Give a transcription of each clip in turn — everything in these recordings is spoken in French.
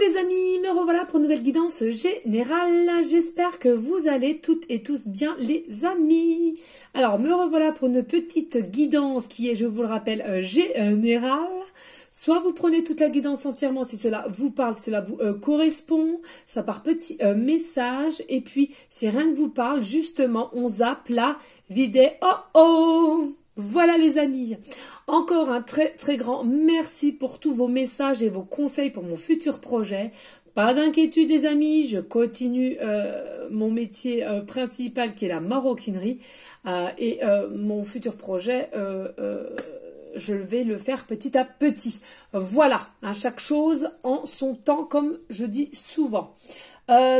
les amis, me revoilà pour une nouvelle guidance générale. J'espère que vous allez toutes et tous bien les amis. Alors me revoilà pour une petite guidance qui est, je vous le rappelle, générale. Soit vous prenez toute la guidance entièrement si cela vous parle, si cela vous correspond, soit par petits messages. Et puis si rien ne vous parle, justement on zappe la vidéo. Voilà les amis, encore un très grand merci pour tous vos messages et vos conseils pour mon futur projet. Pas d'inquiétude les amis, je continue mon métier principal qui est la maroquinerie et mon futur projet, je vais le faire petit à petit. Voilà, hein, chaque chose en son temps comme je dis souvent.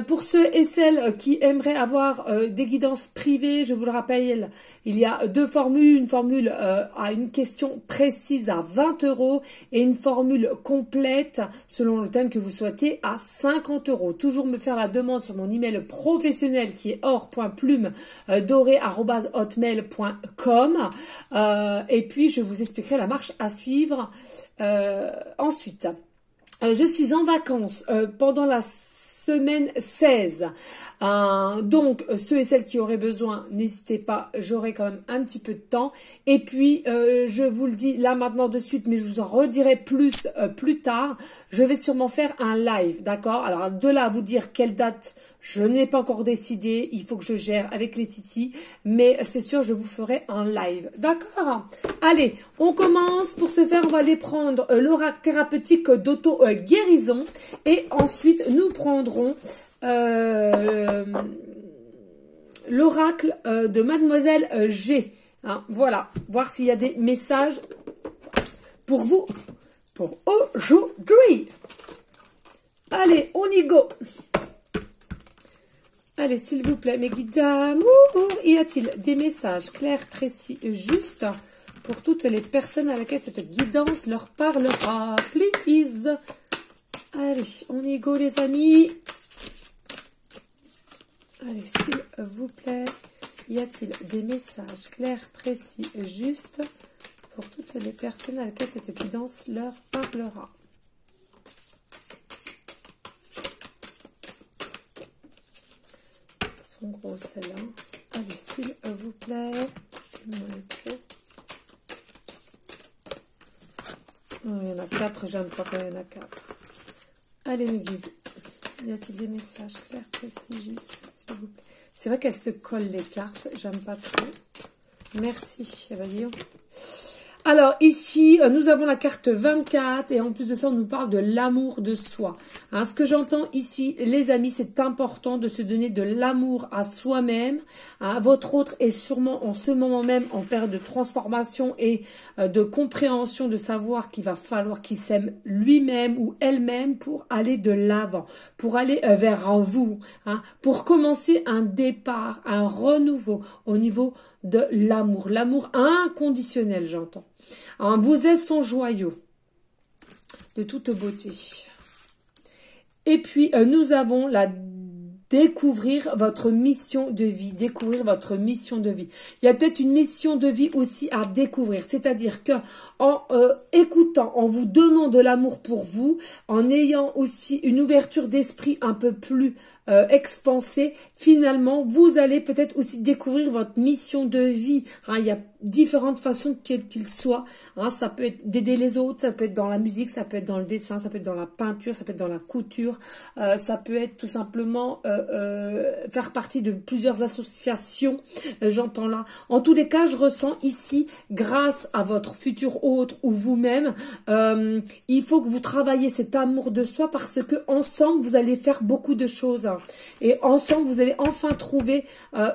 Pour ceux et celles qui aimeraient avoir des guidances privées, je vous le rappelle, il y a deux formules. Une formule à une question précise à 20 € et une formule complète selon le thème que vous souhaitez à 50 €. Toujours me faire la demande sur mon email professionnel qui est or.plume@hotmail.com et puis je vous expliquerai la marche à suivre ensuite. Je suis en vacances pendant la semaine 16. Donc, ceux et celles qui auraient besoin, n'hésitez pas, j'aurai quand même un petit peu de temps. Et puis, je vous le dis là maintenant de suite, mais je vous en redirai plus plus tard. Je vais sûrement faire un live, d'accord? Alors, de là à vous dire quelle date, je n'ai pas encore décidé. Il faut que je gère avec les titis. Mais c'est sûr, je vous ferai un live, d'accord? Allez, on commence. Pour ce faire, on va aller prendre l'oracle thérapeutique d'auto-guérison. Et ensuite, nous prendrons l'oracle de Mademoiselle G. Hein, voilà, voir s'il y a des messages pour vous pour aujourd'hui. Allez, on y go. Allez, s'il vous plaît, mes guides d'amour, y a-t-il des messages clairs, précis et justes pour toutes les personnes à laquelle cette guidance leur parlera? Please. Allez, on y go, les amis. Allez, s'il vous plaît, y a-t-il des messages clairs, précis et justes pour toutes les personnes à laquelle cette guidance leur parlera? Sont gros celles-là. Allez, s'il vous plaît. Oh, il y en a 4, j'aime pas quand il y en a 4. Allez, mes guides. Y a-t-il des messages clairs, précis, justes, s'il vous plaît? C'est vrai qu'elles se collent les cartes, j'aime pas trop. Merci, voyez. Alors ici, nous avons la carte 24 et en plus de ça, on nous parle de l'amour de soi. Hein, ce que j'entends ici, les amis, c'est important de se donner de l'amour à soi-même. Hein, votre autre est sûrement en ce moment même en période de transformation et de compréhension, de savoir qu'il va falloir qu'il s'aime lui-même ou elle-même pour aller de l'avant, pour aller vers vous, hein, pour commencer un départ, un renouveau au niveau de l'amour. L'amour inconditionnel, j'entends. Hein, vos ailes sont joyaux, de toute beauté. Et puis, nous avons la découvrir votre mission de vie, découvrir votre mission de vie. Il y a peut-être une mission de vie aussi à découvrir, c'est-à-dire que en écoutant, en vous donnant de l'amour pour vous, en ayant aussi une ouverture d'esprit un peu plus expansée, finalement, vous allez peut-être aussi découvrir votre mission de vie. Hein, il y a différentes façons qu'il soit. Hein, ça peut être d'aider les autres, ça peut être dans la musique, ça peut être dans le dessin, ça peut être dans la peinture, ça peut être dans la couture, ça peut être tout simplement faire partie de plusieurs associations, j'entends là. En tous les cas, je ressens ici, grâce à votre futur hôte ou vous-même, il faut que vous travaillez cet amour de soi parce que ensemble, vous allez faire beaucoup de choses. Et ensemble, vous allez enfin trouver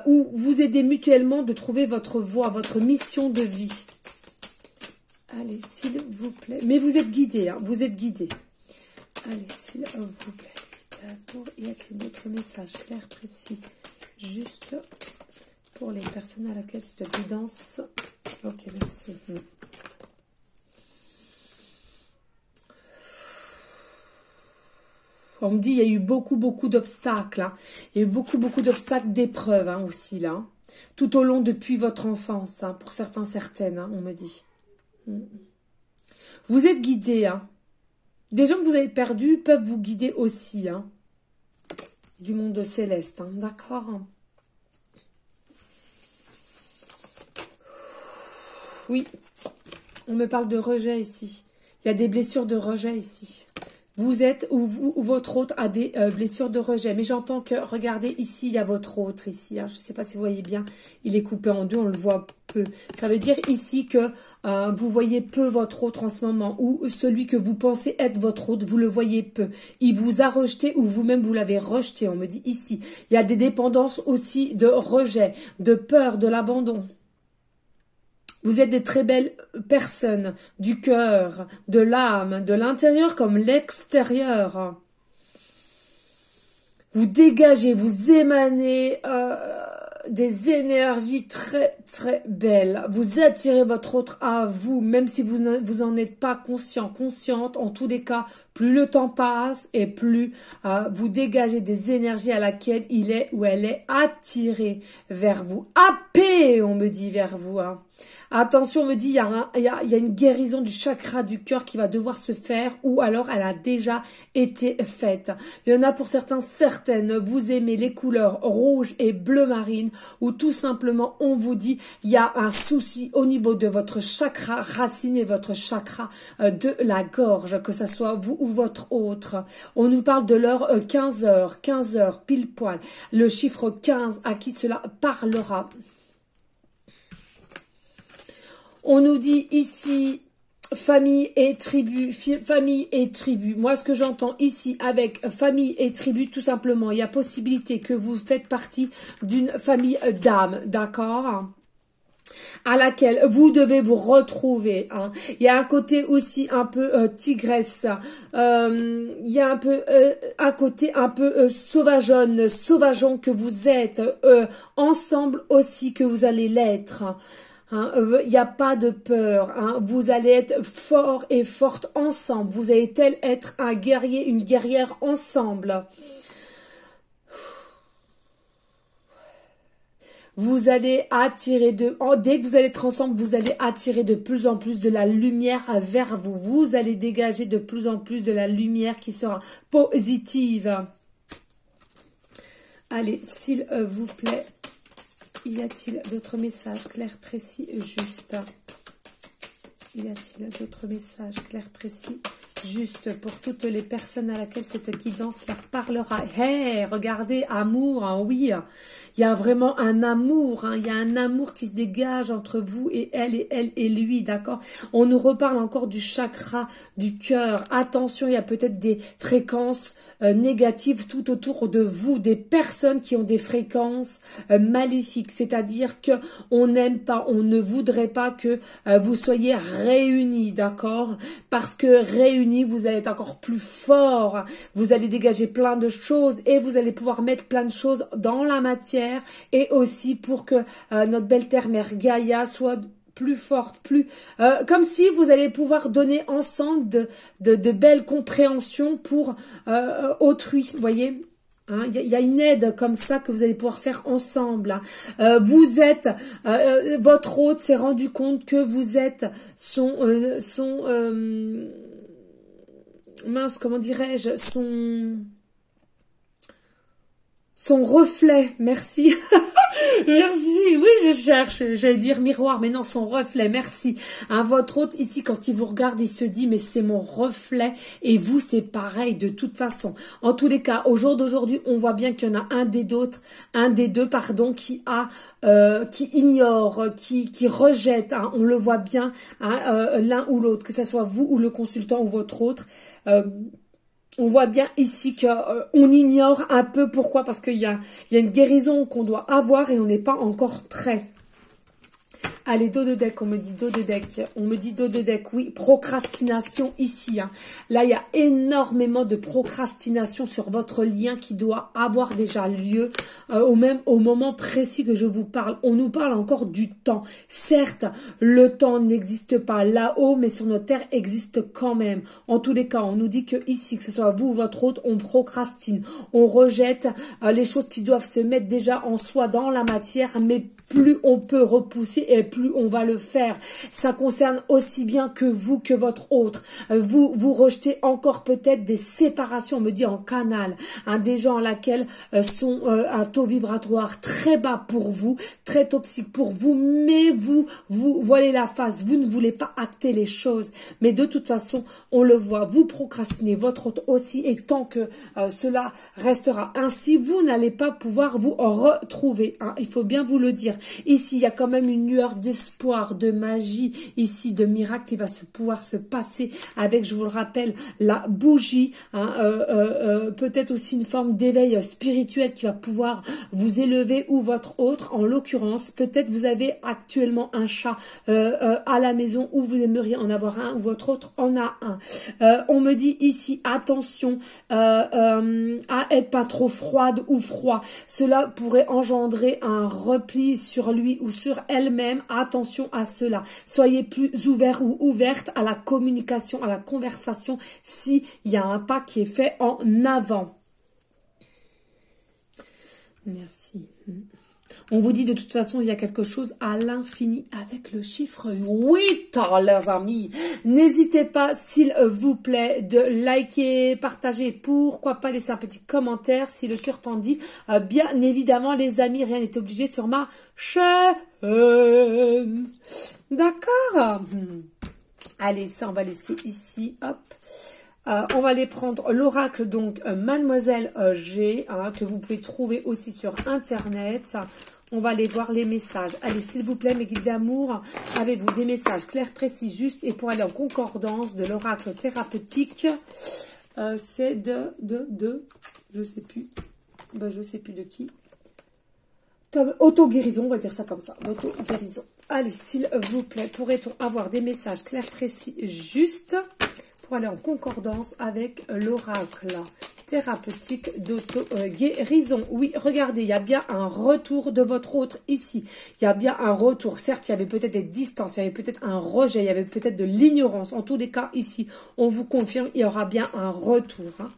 ou vous aider mutuellement de trouver votre voie, votre mission de vie. Allez, s'il vous plaît. Mais vous êtes guidés, hein, vous êtes guidés. Allez, s'il vous plaît. D'accord. Y a-t-il d'autres messages clairs, précis, juste pour les personnes à laquelle cette guidance... Ok, merci. On me dit il y a eu beaucoup d'obstacles. Hein. Il y a eu beaucoup d'obstacles, d'épreuves hein, aussi là. Tout au long depuis votre enfance, hein, pour certains, certaines, hein, on me dit. Vous êtes guidés, hein. Des gens que vous avez perdus peuvent vous guider aussi, hein, du monde céleste, hein, d'accord? Oui, on me parle de rejet ici. Il y a des blessures de rejet ici. Vous êtes ou votre autre a des blessures de rejet. Mais j'entends que, regardez, ici, il y a votre autre ici. Hein. Je ne sais pas si vous voyez bien. Il est coupé en deux, on le voit peu. Ça veut dire ici que vous voyez peu votre autre en ce moment. Ou celui que vous pensez être votre autre, vous le voyez peu. Il vous a rejeté ou vous-même vous l'avez rejeté. On me dit ici. Il y a des dépendances aussi de rejet, de peur, de l'abandon. Vous êtes des très belles personnes, du cœur, de l'âme, de l'intérieur comme l'extérieur. Vous dégagez, vous émanez des énergies très très belles. Vous attirez votre autre à vous, même si vous n'en êtes pas conscient, consciente. En tous les cas, plus le temps passe et plus vous dégagez des énergies à laquelle il est ou elle est attiré vers vous. Happé, on me dit vers vous. Hein. Attention, on me dit, il y a une guérison du chakra du cœur qui va devoir se faire ou alors elle a déjà été faite. Il y en a pour certaines, vous aimez les couleurs rouge et bleu marine ou tout simplement, on vous dit, il y a un souci au niveau de votre chakra racine et votre chakra de la gorge, que ce soit vous ou votre autre. On nous parle de l'heure 15 heures pile poil. Le chiffre 15 à qui cela parlera. On nous dit ici famille et tribu, famille et tribu. Moi, ce que j'entends ici avec famille et tribu, tout simplement, il y a possibilité que vous faites partie d'une famille d'âmes, d'accord ? À laquelle vous devez vous retrouver. Hein. Il y a un côté aussi un peu tigresse. Il y a un peu un côté un peu sauvageon que vous êtes. Ensemble aussi que vous allez l'être. Hein, il n'y a pas de peur, hein, vous allez être fort et forte ensemble, vous allez être un guerrier, une guerrière ensemble. Vous allez attirer dès que vous allez être ensemble, vous allez attirer de plus en plus de la lumière vers vous. Vous allez dégager de plus en plus de la lumière qui sera positive. Allez, s'il vous plaît. Y a-t-il d'autres messages clairs, précis, justes? Y a-t-il d'autres messages clairs, précis, justes pour toutes les personnes à laquelle cette guidance leur parlera? Hey, regardez, amour, hein, oui, il y a vraiment un amour, hein, il y a un amour qui se dégage entre vous et elle et lui, d'accord? On nous reparle encore du chakra du cœur. Attention, il y a peut-être des fréquences négatives tout autour de vous, des personnes qui ont des fréquences maléfiques, c'est-à-dire que on n'aime pas, on ne voudrait pas que vous soyez réunis, d'accord? Parce que réunis, vous allez être encore plus fort, vous allez dégager plein de choses et vous allez pouvoir mettre plein de choses dans la matière et aussi pour que notre belle terre-mère Gaïa soit plus forte, plus comme si vous allez pouvoir donner ensemble de belles compréhensions pour autrui, vous voyez. Hein, il y a une aide comme ça que vous allez pouvoir faire ensemble. Vous êtes, votre hôte s'est rendu compte que vous êtes mince, comment dirais-je, son reflet, merci. Merci, oui je cherche, j'allais dire miroir, mais non, son reflet, merci. Hein, votre hôte ici, quand il vous regarde, il se dit, mais c'est mon reflet, et vous c'est pareil de toute façon. En tous les cas, au jour d'aujourd'hui, on voit bien qu'il y en a un des deux, qui ignore, qui rejette, hein, on le voit bien, hein, l'un ou l'autre, que ce soit vous ou le consultant ou votre autre. On voit bien ici qu'on ignore un peu pourquoi, parce qu'il y a une guérison qu'on doit avoir et on n'est pas encore prêt. Allez, dos de deck, on me dit dos de deck. On me dit dos de deck, oui, procrastination ici. Hein. Là, il y a énormément de procrastination sur votre lien qui doit avoir déjà lieu au moment précis que je vous parle. On nous parle encore du temps. Certes, le temps n'existe pas là-haut, mais sur notre terre existe quand même. En tous les cas, on nous dit que ici, que ce soit vous ou votre hôte, on procrastine. On rejette les choses qui doivent se mettre déjà en soi dans la matière, mais plus on peut repousser et plus on va le faire. Ça concerne aussi bien que vous que votre autre. Vous rejetez encore peut-être des séparations, on me dit en canal, hein, des gens à laquelle sont un taux vibratoire très bas pour vous, très toxique pour vous, mais vous voilez la face, vous ne voulez pas acter les choses, mais de toute façon, on le voit, vous procrastinez, votre autre aussi, et tant que cela restera ainsi, vous n'allez pas pouvoir vous retrouver, hein, il faut bien vous le dire. Ici, il y a quand même une lueur d'espoir, de magie, ici, de miracle qui va pouvoir se passer avec, je vous le rappelle, la bougie, hein, peut-être aussi une forme d'éveil spirituel qui va pouvoir vous élever, ou votre autre, en l'occurrence, peut-être vous avez actuellement un chat à la maison, ou vous aimeriez en avoir un, ou votre autre en a un. On me dit ici, attention à être pas trop froide ou froid. Cela pourrait engendrer un repli sur lui ou sur elle-même. Attention à cela. Soyez plus ouvert ou ouverte à la communication, à la conversation, s'il y a un pas qui est fait en avant. Merci. On vous dit de toute façon, il y a quelque chose à l'infini avec le chiffre 8, les amis. N'hésitez pas, s'il vous plaît, de liker, partager, pourquoi pas laisser un petit commentaire si le cœur t'en dit. Bien évidemment, les amis, rien n'est obligé sur ma chaîne. D'accord? Allez, ça, on va laisser ici, hop. On va aller prendre l'oracle, donc Mademoiselle G, hein, que vous pouvez trouver aussi sur Internet. On va aller voir les messages. Allez, s'il vous plaît, mes guides d'amour, avez-vous des messages clairs, précis, justes, et pour aller en concordance de l'oracle thérapeutique, c'est je sais plus, je sais plus de qui. Auto-guérison, on va dire ça comme ça, auto-guérison. Allez, s'il vous plaît, pourrait-on avoir des messages clairs, précis, justes, pour aller en concordance avec l'oracle thérapeutique d'auto-guérison. Oui, regardez, il y a bien un retour de votre autre ici. Il y a bien un retour. Certes, il y avait peut-être des distances, il y avait peut-être un rejet, il y avait peut-être de l'ignorance. En tous les cas, ici, on vous confirme, il y aura bien un retour. Hein.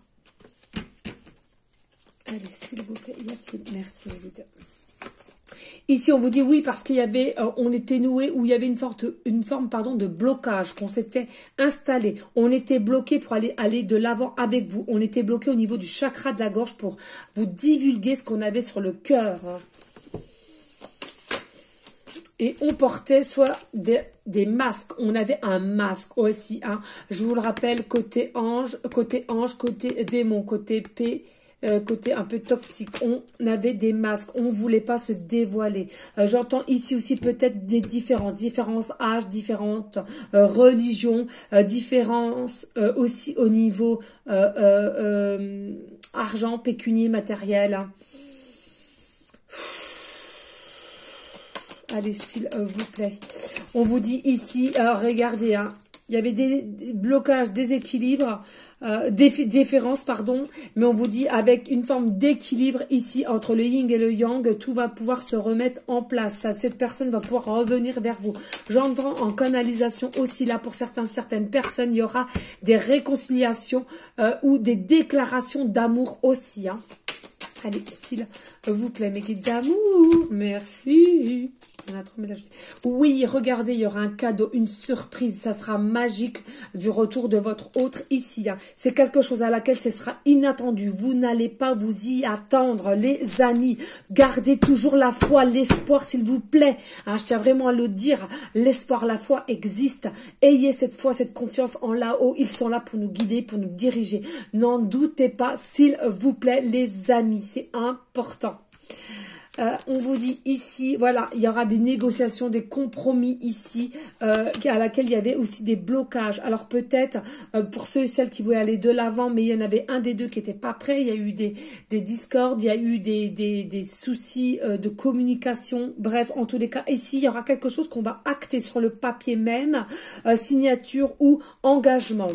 Allez, s'il vous plaît, y a-t-il? Merci, évidemment. Ici, on vous dit oui parce qu'il y avait, on était noué, où il y avait une forme de blocage, qu'on s'était installé. On était bloqué pour aller de l'avant avec vous. On était bloqué au niveau du chakra de la gorge pour vous divulguer ce qu'on avait sur le cœur. Et on portait soit des masques. On avait un masque aussi. Hein. Je vous le rappelle, côté ange, côté démon, côté paix. Côté un peu toxique, on avait des masques, on voulait pas se dévoiler. J'entends ici aussi peut-être des différents âges, différentes religions, différences aussi au niveau argent, pécunier, matériel. Allez, s'il vous plaît. On vous dit ici, regardez, hein, il y avait des blocages, déséquilibres, différences, pardon, mais on vous dit avec une forme d'équilibre ici entre le yin et le yang, tout va pouvoir se remettre en place. Cette personne va pouvoir revenir vers vous. J'entends en canalisation aussi là pour certaines personnes, il y aura des réconciliations ou des déclarations d'amour aussi. Hein. Allez, s'il vous plaît, mes guides d'amour, merci. On a trop mélangé. Oui, regardez, il y aura un cadeau, une surprise. Ça sera magique du retour de votre autre ici. Hein. C'est quelque chose à laquelle ce sera inattendu. Vous n'allez pas vous y attendre, les amis. Gardez toujours la foi, l'espoir, s'il vous plaît. Hein, je tiens vraiment à le dire. L'espoir, la foi existe. Ayez cette foi, cette confiance en là-haut. Ils sont là pour nous guider, pour nous diriger. N'en doutez pas, s'il vous plaît, les amis. C'est important. On vous dit ici, voilà, il y aura des négociations, des compromis ici, à laquelle il y avait aussi des blocages. Alors peut-être, pour ceux et celles qui voulaient aller de l'avant, mais il y en avait un des deux qui n'était pas prêt, il y a eu des discordes, il y a eu des soucis de communication. Bref, en tous les cas, ici, il y aura quelque chose qu'on va acter sur le papier même, signature ou engagement.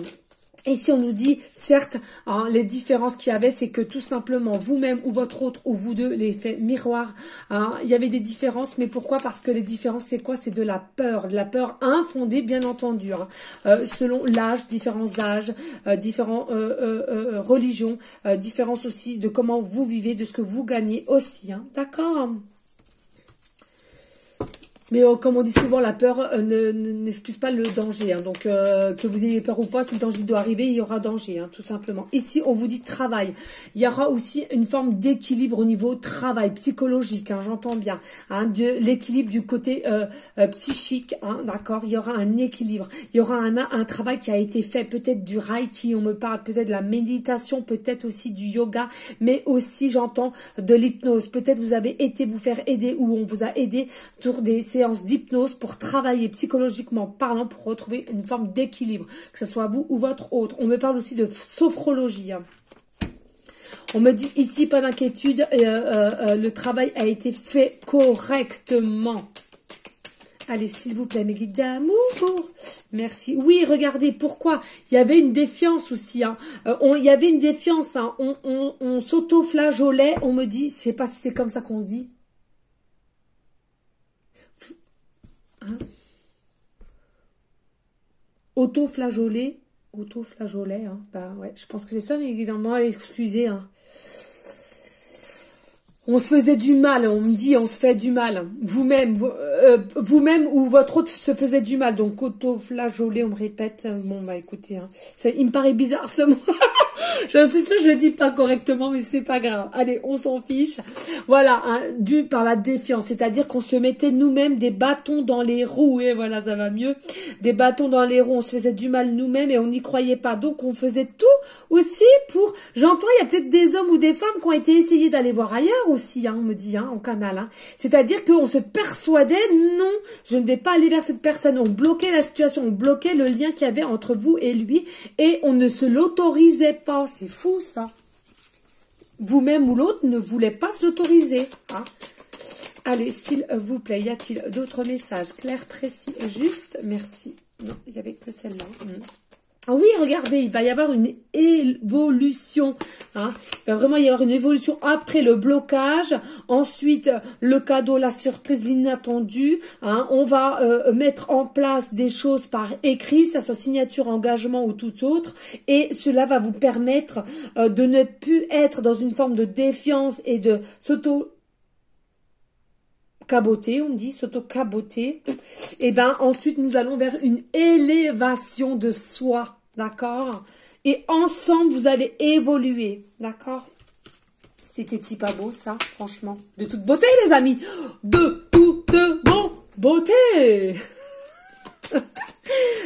Ici, on nous dit, certes, hein, les différences qu'il y avait, c'est que tout simplement, vous-même ou votre autre, ou vous deux, l'effet miroir, hein, il y avait des différences. Mais pourquoi? Parce que les différences, c'est quoi? C'est de la peur infondée, bien entendu. Hein, selon l'âge, différents âges, différentes religions, différences aussi de comment vous vivez, de ce que vous gagnez aussi. Hein, d'accord? Mais comme on dit souvent, la peur n'excuse pas le danger. Hein. Donc, que vous ayez peur ou pas, si le danger doit arriver, il y aura danger, hein, tout simplement. Ici, on vous dit travail. Il y aura aussi une forme d'équilibre au niveau travail psychologique, hein, j'entends bien. Hein, de l'équilibre du côté psychique, hein, d'accord. Il y aura un équilibre. Il y aura un travail qui a été fait, peut-être du reiki, on me parle peut-être de la méditation, peut-être aussi du yoga, mais aussi, j'entends, de l'hypnose. Peut-être vous avez été vous faire aider ou on vous a aidé sur des séances d'hypnose pour travailler psychologiquement parlant, pour retrouver une forme d'équilibre, que ce soit vous ou votre autre. On me parle aussi de sophrologie. Hein. On me dit ici, pas d'inquiétude, le travail a été fait correctement. Allez, s'il vous plaît, mes guides d'amour. Merci. Oui, regardez, pourquoi? Il y avait une défiance aussi. Hein. Il y avait une défiance. Hein. On s'auto-flageolait. On me dit, je sais pas si c'est comme ça qu'on se dit. Hein? Auto-flageoler. Auto-flageolet. Hein. Bah, ouais, je pense que c'est ça, mais évidemment, excusez. Hein. On se faisait du mal, on me dit, on se fait du mal. Vous-même ou votre autre se faisait du mal. Donc, auto-flageoler, on me répète. Bon, bah écoutez, hein, il me paraît bizarre ce mot. Je suis sûre que je le dis pas correctement, mais c'est pas grave. Allez, on s'en fiche. Voilà, hein, dû par la défiance. C'est-à-dire qu'on se mettait nous-mêmes des bâtons dans les roues. Et voilà, ça va mieux. Des bâtons dans les roues. On se faisait du mal nous-mêmes et on n'y croyait pas. Donc, on faisait tout aussi pour... J'entends, il y a peut-être des hommes ou des femmes qui ont été essayés d'aller voir ailleurs aussi, hein, on me dit, hein, en canal. Hein. C'est-à-dire qu'on se persuadait, non, je ne vais pas aller vers cette personne. On bloquait la situation, on bloquait le lien qu'il y avait entre vous et lui et on ne se l'autorisait pas. C'est fou, ça. Vous-même ou l'autre ne voulait pas s'autoriser. Hein. Allez, s'il vous plaît, y a-t-il d'autres messages clairs, précis, justes? Merci. Non, il n'y avait que celle-là. Ah oui, regardez, il va y avoir une évolution. Hein. Il va vraiment y avoir une évolution après le blocage. Ensuite, le cadeau, la surprise, l'inattendu. Hein. On va mettre en place des choses par écrit, ça soit signature, engagement ou tout autre. Et cela va vous permettre de ne plus être dans une forme de défiance et de s'auto-caboter, on me dit, s'auto-caboter. Et ben ensuite, nous allons vers une élévation de soi. D'accord? Et ensemble, vous allez évoluer. D'accord? C'était pas beau, ça, franchement. De toute beauté, les amis. De toute beauté.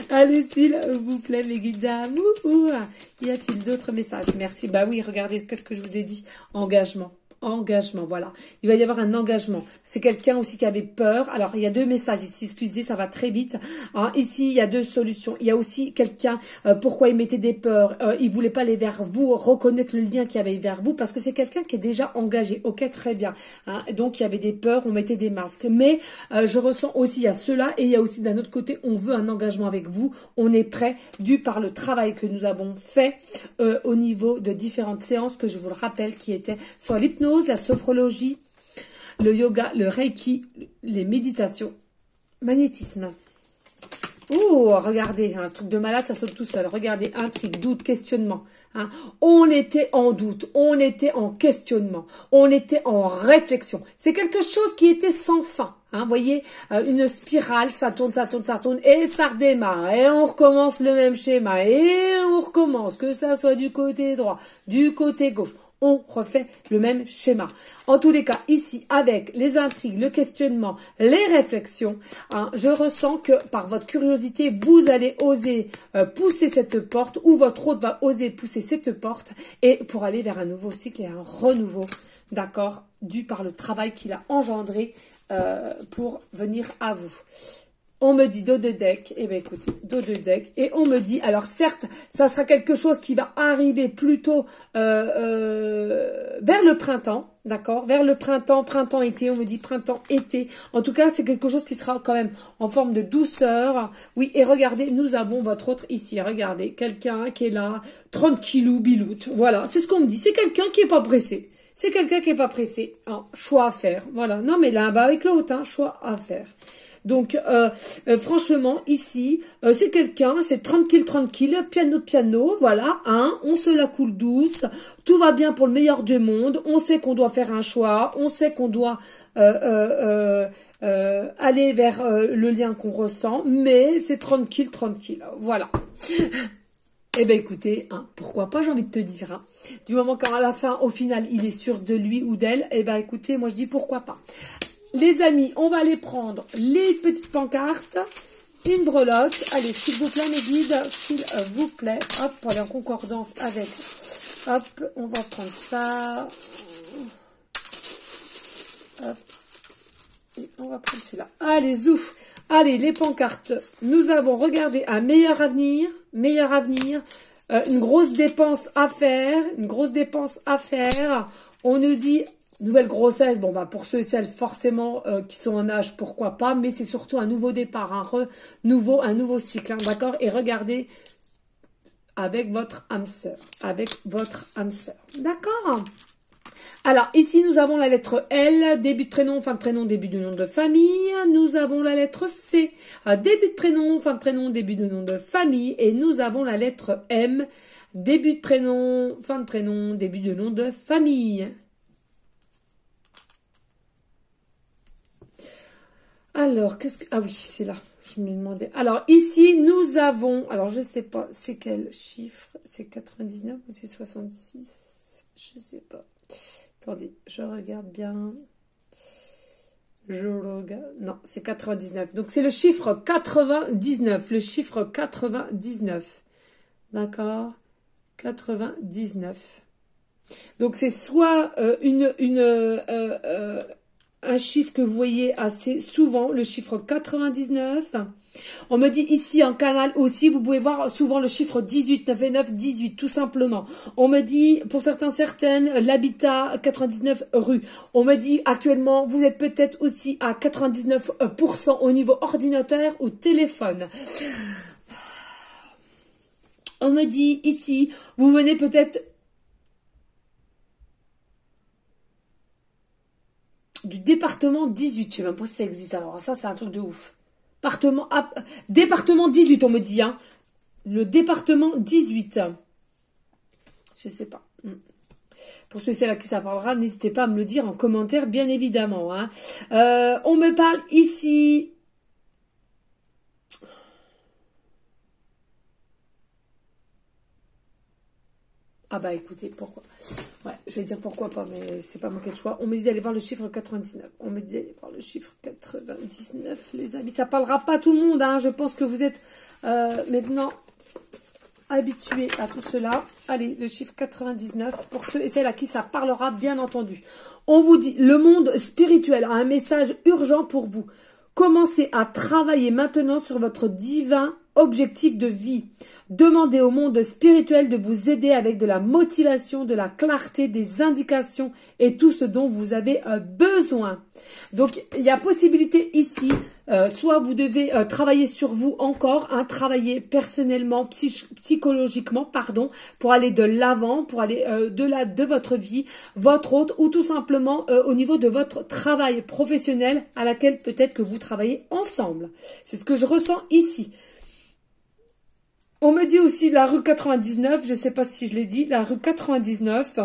Allez, s'il vous plaît, mes guides d'amour. Y a-t-il d'autres messages? Merci. Bah oui, regardez, qu'est-ce que je vous ai dit? Engagement. Engagement, voilà. Il va y avoir un engagement. C'est quelqu'un aussi qui avait peur. Alors, il y a deux messages ici. Excusez, ça va très vite. Hein, ici, il y a deux solutions. Il y a aussi quelqu'un, pourquoi il mettait des peurs. Il voulait pas aller vers vous, reconnaître le lien qu'il y avait vers vous, parce que c'est quelqu'un qui est déjà engagé. Ok, très bien. Hein, donc, il y avait des peurs, on mettait des masques. Mais je ressens aussi, il y a cela, et il y a aussi d'un autre côté, on veut un engagement avec vous. On est prêt, dû par le travail que nous avons fait au niveau de différentes séances, que je vous le rappelle, qui étaient soit l'hypnose, la sophrologie, le yoga, le reiki, les méditations, magnétisme. Oh, regardez, un truc de malade, ça saute tout seul. Regardez, intrigue, doute, questionnement. Hein. On était en doute, on était en questionnement, on était en réflexion. C'est quelque chose qui était sans fin. Hein, voyez, une spirale, ça tourne, ça tourne, ça tourne, et ça redémarre, et on recommence le même schéma, et on recommence, que ça soit du côté droit, du côté gauche. On refait le même schéma. En tous les cas, ici, avec les intrigues, le questionnement, les réflexions, hein, je ressens que par votre curiosité, vous allez oser pousser cette porte, ou votre autre va oser pousser cette porte, et pour aller vers un nouveau cycle et un renouveau, d'accord, dû par le travail qu'il a engendré pour venir à vous. On me dit dos de deck, et bien écoutez, dos de deck, et on me dit, alors certes, ça sera quelque chose qui va arriver plutôt vers le printemps, d'accord, vers le printemps, printemps-été, on me dit printemps-été, en tout cas c'est quelque chose qui sera quand même en forme de douceur, oui, et regardez, nous avons votre autre ici, regardez, quelqu'un qui est là, 30 kilos, biloute, voilà, c'est ce qu'on me dit, c'est quelqu'un qui est pas pressé, c'est quelqu'un qui est pas pressé, hein, choix à faire, voilà, non mais l'un va avec l'autre, hein, choix à faire. Donc, franchement, ici, c'est quelqu'un, c'est tranquille, tranquille, piano, piano, voilà, hein, on se la coule douce, tout va bien pour le meilleur du monde, on sait qu'on doit faire un choix, on sait qu'on doit aller vers le lien qu'on ressent, mais c'est tranquille, tranquille, voilà. Eh ben écoutez, hein, pourquoi pas, j'ai envie de te dire, hein. Du moment qu'à la fin, au final, il est sûr de lui ou d'elle, eh ben écoutez, moi je dis pourquoi pas. Les amis, on va aller prendre les petites pancartes, une breloque. Allez, s'il vous plaît, mes guides, s'il vous plaît, hop, pour aller en concordance avec. Hop, on va prendre ça. Hop. Et on va prendre celui-là. Allez, zouf. Allez, les pancartes. Nous avons regardé un meilleur avenir, une grosse dépense à faire, On nous dit nouvelle grossesse. Bon, bah, pour ceux et celles forcément qui sont en âge, pourquoi pas, mais c'est surtout un nouveau départ, un nouveau cycle, hein, d'accord? Et regardez avec votre âme sœur, d'accord? Alors, ici, nous avons la lettre L, début de prénom, fin de prénom, début de nom de famille. Nous avons la lettre C, début de prénom, fin de prénom, début de nom de famille. Et nous avons la lettre M, début de prénom, fin de prénom, début de nom de famille. Alors, qu'est-ce que... Ah oui, c'est là. Je me demandais. Alors, ici, nous avons... Alors, je sais pas, c'est quel chiffre? C'est 99 ou c'est 66? Je sais pas. Attendez, je regarde bien. Je regarde. Non, c'est 99. Donc, c'est le chiffre 99. Le chiffre 99. D'accord? 99. Donc, c'est soit un chiffre que vous voyez assez souvent, le chiffre 99. On me dit ici en canal aussi, vous pouvez voir souvent le chiffre 18, 9 et 9, 18, tout simplement. On me dit, pour certaines, l'habitat 99 rue. On me dit actuellement, vous êtes peut-être aussi à 99% au niveau ordinateur ou téléphone. On me dit ici, vous venez peut-être du département 18. Je sais même pas si ça existe. Alors ça, c'est un truc de ouf. Département 18, on me dit. Hein. Le département 18. Je sais pas. Pour ceux et celles à qui ça parlera, n'hésitez pas à me le dire en commentaire, bien évidemment. Hein. On me parle ici... Ah bah écoutez, pourquoi? Ouais, je vais dire pourquoi pas, mais c'est pas mon quel choix. On me dit d'aller voir le chiffre 99. On me dit d'aller voir le chiffre 99, les amis. Ça parlera pas à tout le monde, hein. Je pense que vous êtes maintenant habitués à tout cela. Allez, le chiffre 99, pour ceux et celles à qui ça parlera, bien entendu. On vous dit, le monde spirituel a un message urgent pour vous. Commencez à travailler maintenant sur votre divin objectif de vie. Demandez au monde spirituel de vous aider avec de la motivation, de la clarté, des indications et tout ce dont vous avez besoin. Donc, il y a possibilité ici, soit vous devez travailler sur vous encore, hein, travailler personnellement, psychologiquement, pardon, pour aller de l'avant, pour aller de votre vie, votre autre, ou tout simplement au niveau de votre travail professionnel à laquelle peut-être que vous travaillez ensemble. C'est ce que je ressens ici. On me dit aussi la rue 99, je ne sais pas si je l'ai dit, la rue 99.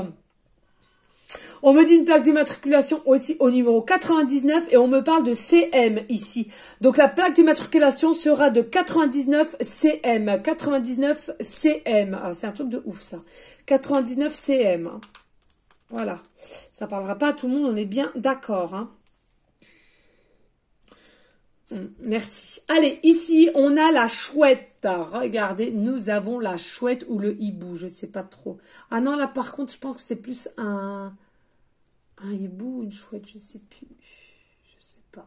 On me dit une plaque d'immatriculation aussi au numéro 99 et on me parle de CM ici. Donc la plaque d'immatriculation sera de 99 CM. 99 CM. Ah, c'est un truc de ouf ça. 99 CM. Voilà. Ça ne parlera pas à tout le monde, on est bien d'accord. Hein. Merci. Allez, ici, on a la chouette. Regardez, nous avons la chouette ou le hibou, je sais pas trop. Ah non, là, par contre, je pense que c'est plus un hibou ou une chouette, je sais plus. Je sais pas.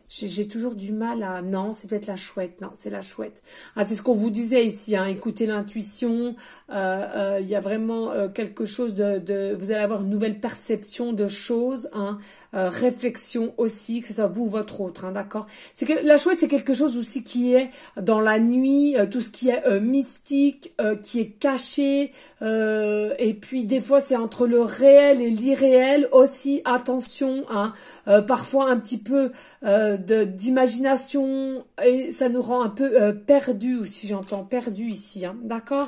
J'ai toujours du mal à... Non, c'est peut-être la chouette. Non, c'est la chouette. Ah, c'est ce qu'on vous disait ici, hein. Écoutez l'intuition. Il y a vraiment quelque chose de... Vous allez avoir une nouvelle perception de choses, hein. réflexion aussi, que ce soit vous ou votre autre, hein, d'accord? C'est que la chouette, c'est quelque chose aussi qui est dans la nuit, tout ce qui est mystique, qui est caché, et puis des fois c'est entre le réel et l'irréel aussi. Attention, hein, parfois un petit peu d'imagination et ça nous rend un peu perdu aussi, j'entends perdu ici, hein, d'accord?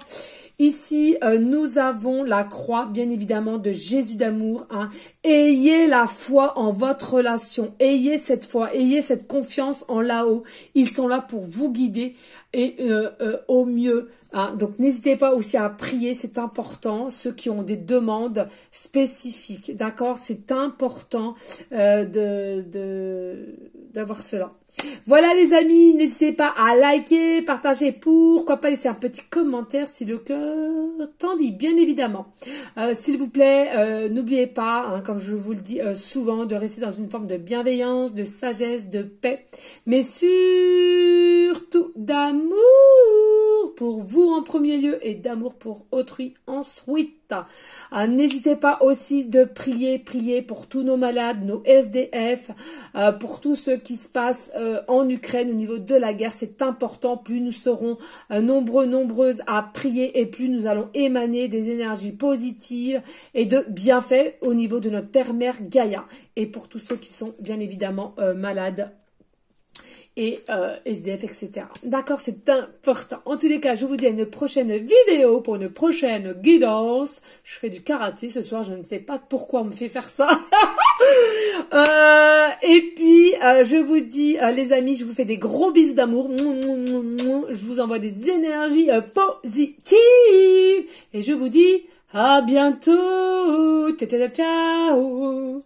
Ici, nous avons la croix, bien évidemment, de Jésus d'amour. Hein. Ayez la foi en votre relation. Ayez cette foi, ayez cette confiance en là-haut. Ils sont là pour vous guider et au mieux. Hein. Donc, n'hésitez pas aussi à prier, c'est important. Ceux qui ont des demandes spécifiques, d'accord? C'est important d'avoir cela. Voilà les amis, n'hésitez pas à liker, partager, pourquoi pas laisser un petit commentaire si le cœur t'en dit, bien évidemment. S'il vous plaît, n'oubliez pas, hein, comme je vous le dis souvent, de rester dans une forme de bienveillance, de sagesse, de paix, mais surtout d'amour pour vous en premier lieu et d'amour pour autrui ensuite. N'hésitez pas aussi de prier pour tous nos malades, nos SDF, pour tout ce qui se passe en Ukraine au niveau de la guerre. C'est important, plus nous serons nombreuses à prier et plus nous allons émaner des énergies positives et de bienfaits au niveau de notre terre-mère Gaïa. Et pour tous ceux qui sont bien évidemment malades et SDF, etc. D'accord, c'est important. En tous les cas, je vous dis à une prochaine vidéo pour une prochaine guidance. Je fais du karaté ce soir, je ne sais pas pourquoi on me fait faire ça. Et puis, je vous dis, les amis, je vous fais des gros bisous d'amour. Je vous envoie des énergies positives. Et je vous dis à bientôt. Ciao, ciao, ciao.